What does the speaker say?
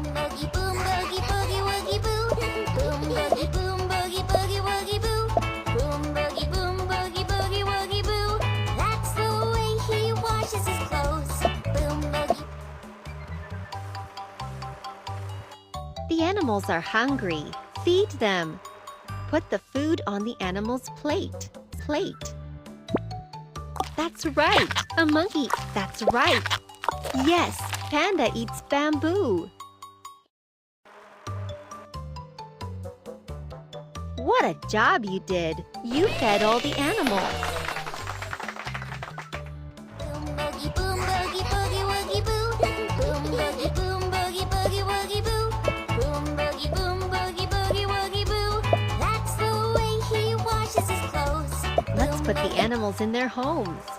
boom boogie boogie woogie boo. Boom boogie boogie woogie boo. Boom boogie woogie boo. That's the way he washes his clothes. Boom boogie. The animals are hungry. Feed them. Put the food on the animal's plate. That's right, a monkey. That's right. Yes, panda eats bamboo. What a job you did. You fed all the animals. Boom boogie boogie woogie boo. Boom boogie woogie boo. Boom boogie woogie boo. That's the way he washes his clothes. Let's put the animals in their homes.